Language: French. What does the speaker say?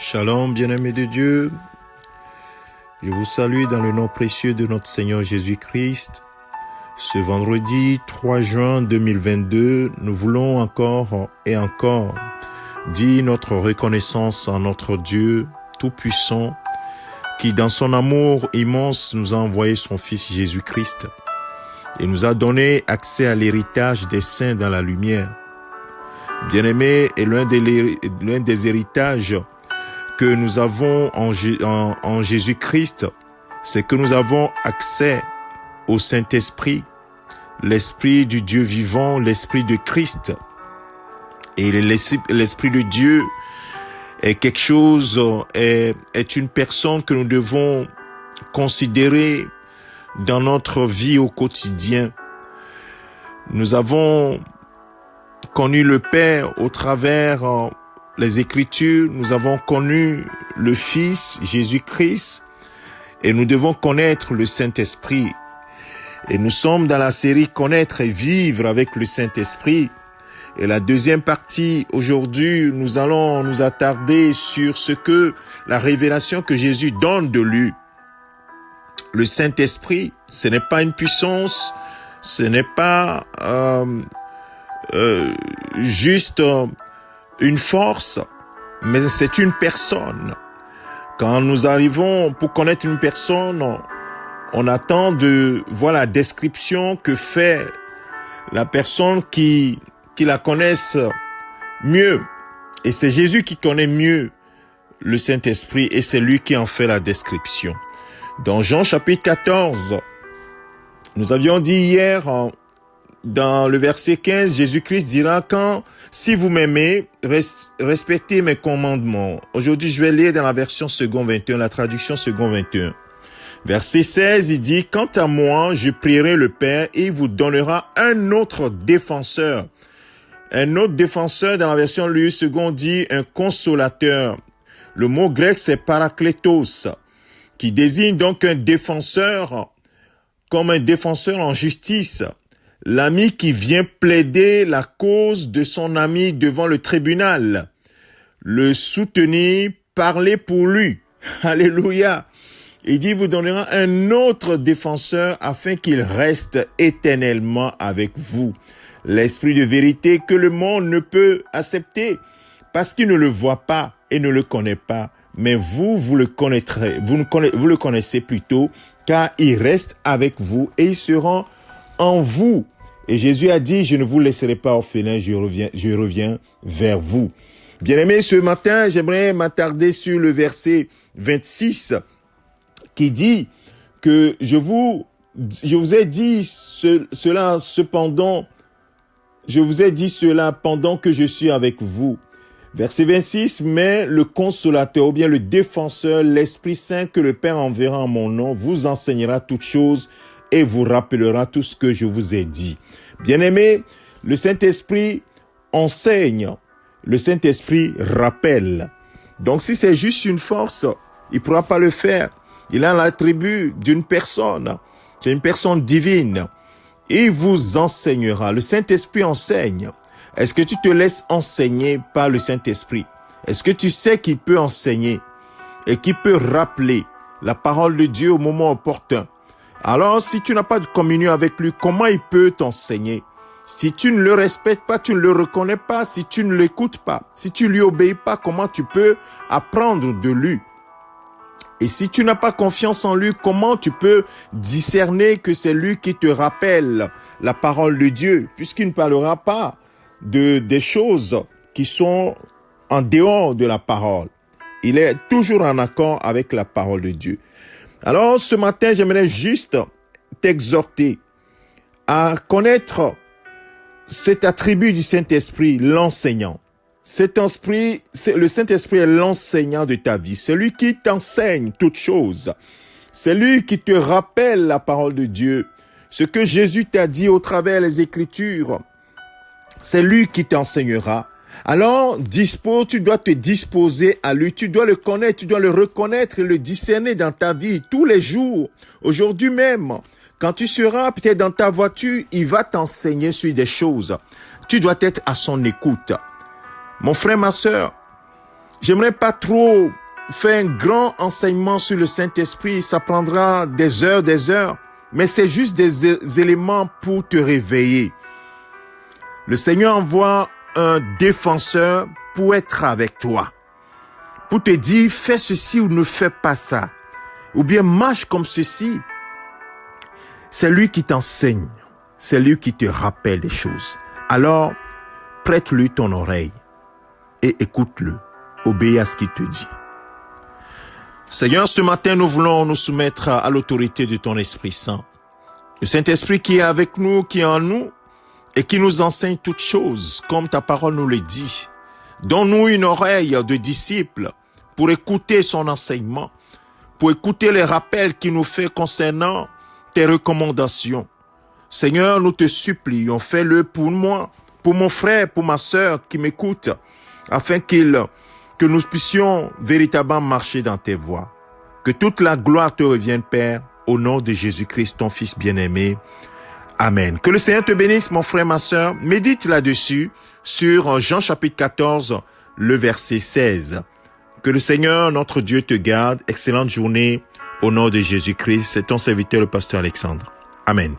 Shalom, bien-aimés de Dieu. Je vous salue dans le nom précieux de notre Seigneur Jésus-Christ. Ce vendredi 3 juin 2022, nous voulons encore et encore dire notre reconnaissance à notre Dieu Tout-Puissant qui, dans son amour immense, nous a envoyé son Fils Jésus-Christ et nous a donné accès à l'héritage des saints dans la lumière. Bien-aimés, et l'un des héritages que nous avons en Jésus-Christ, c'est que nous avons accès au Saint-Esprit, l'Esprit du Dieu vivant, l'Esprit de Christ. Et l'Esprit de Dieu est quelque chose, est une personne que nous devons considérer dans notre vie au quotidien. Nous avons connu le Père au travers les Écritures, nous avons connu le Fils, Jésus-Christ, et nous devons connaître le Saint-Esprit. Et nous sommes dans la série Connaître et vivre avec le Saint-Esprit. Et la deuxième partie, aujourd'hui, nous allons nous attarder sur ce que la révélation que Jésus donne de lui. Le Saint-Esprit, ce n'est pas une puissance, ce n'est pas juste une force, mais c'est une personne. Quand nous arrivons pour connaître une personne, on attend de voir la description que fait la personne qui la connaisse mieux. Et c'est Jésus qui connaît mieux le Saint-Esprit et c'est lui qui en fait la description. Dans Jean chapitre 14, nous avions dit hier, dans le verset 15, Jésus-Christ dira si vous m'aimez, respectez mes commandements. Aujourd'hui, je vais lire dans la version second 21, la traduction second 21. Verset 16, il dit, quant à moi, je prierai le Père et il vous donnera un autre défenseur. Un autre défenseur, dans la version Louis second, dit un consolateur. Le mot grec, c'est parakletos, qui désigne donc un défenseur, comme un défenseur en justice. L'ami qui vient plaider la cause de son ami devant le tribunal. Le soutenir, parler pour lui. Alléluia. Il dit, vous donnera un autre défenseur afin qu'il reste éternellement avec vous. L'esprit de vérité que le monde ne peut accepter parce qu'il ne le voit pas et ne le connaît pas. Mais vous le connaîtrez, vous le connaissez plutôt car il reste avec vous et il sera en vous. Et Jésus a dit, je ne vous laisserai pas orphelin, je reviens vers vous. Bien-aimés, ce matin, j'aimerais m'attarder sur le verset 26 qui dit que je vous ai dit cela pendant que je suis avec vous. Verset 26, mais le consolateur ou bien le défenseur, l'Esprit Saint que le Père enverra en mon nom, vous enseignera toutes choses et vous rappellera tout ce que je vous ai dit. Bien-aimés, le Saint-Esprit enseigne, le Saint-Esprit rappelle. Donc si c'est juste une force, il ne pourra pas le faire. Il a l'attribut d'une personne, c'est une personne divine. Il vous enseignera, le Saint-Esprit enseigne. Est-ce que tu te laisses enseigner par le Saint-Esprit? Est-ce que tu sais qu'il peut enseigner et qu'il peut rappeler la parole de Dieu au moment opportun? Alors, si tu n'as pas de communion avec lui, comment il peut t'enseigner? Si tu ne le respectes pas, tu ne le reconnais pas, si tu ne l'écoutes pas, si tu lui obéis pas, comment tu peux apprendre de lui? Et si tu n'as pas confiance en lui, comment tu peux discerner que c'est lui qui te rappelle la parole de Dieu, puisqu'il ne parlera pas des choses qui sont en dehors de la parole. Il est toujours en accord avec la parole de Dieu. Alors, ce matin, j'aimerais juste t'exhorter à connaître cet attribut du Saint-Esprit, l'enseignant. Le Saint-Esprit est l'enseignant de ta vie. C'est lui qui t'enseigne toutes choses. C'est lui qui te rappelle la parole de Dieu. Ce que Jésus t'a dit au travers des Écritures, c'est lui qui t'enseignera. Alors, tu dois te disposer à lui, tu dois le connaître, tu dois le reconnaître et le discerner dans ta vie tous les jours. Aujourd'hui même, quand tu seras peut-être dans ta voiture, il va t'enseigner sur des choses. Tu dois être à son écoute. Mon frère, ma sœur, J'aimerais pas trop faire un grand enseignement sur le Saint-Esprit. Ça prendra des heures. Mais c'est juste des éléments pour te réveiller. Le Seigneur envoie un défenseur pour être avec toi. Pour te dire, fais ceci ou ne fais pas ça. Ou bien marche comme ceci. C'est lui qui t'enseigne. C'est lui qui te rappelle les choses. Alors, prête-lui ton oreille et écoute-le. Obéis à ce qu'il te dit. Seigneur, ce matin, nous voulons nous soumettre à l'autorité de ton Esprit Saint. Le Saint-Esprit qui est avec nous, qui est en nous et qui nous enseigne toutes choses, comme ta parole nous le dit. Donne-nous une oreille de disciple pour écouter son enseignement, pour écouter les rappels qu'il nous fait concernant tes recommandations. Seigneur, nous te supplions, fais-le pour moi, pour mon frère, pour ma sœur qui m'écoute, afin que nous puissions véritablement marcher dans tes voies. Que toute la gloire te revienne, Père, au nom de Jésus-Christ, ton Fils bien-aimé. Amen. Que le Seigneur te bénisse, mon frère, ma sœur. Médite là-dessus, sur Jean chapitre 14, le verset 16. Que le Seigneur, notre Dieu, te garde. Excellente journée, au nom de Jésus-Christ. C'est ton serviteur, le pasteur Alexandre. Amen.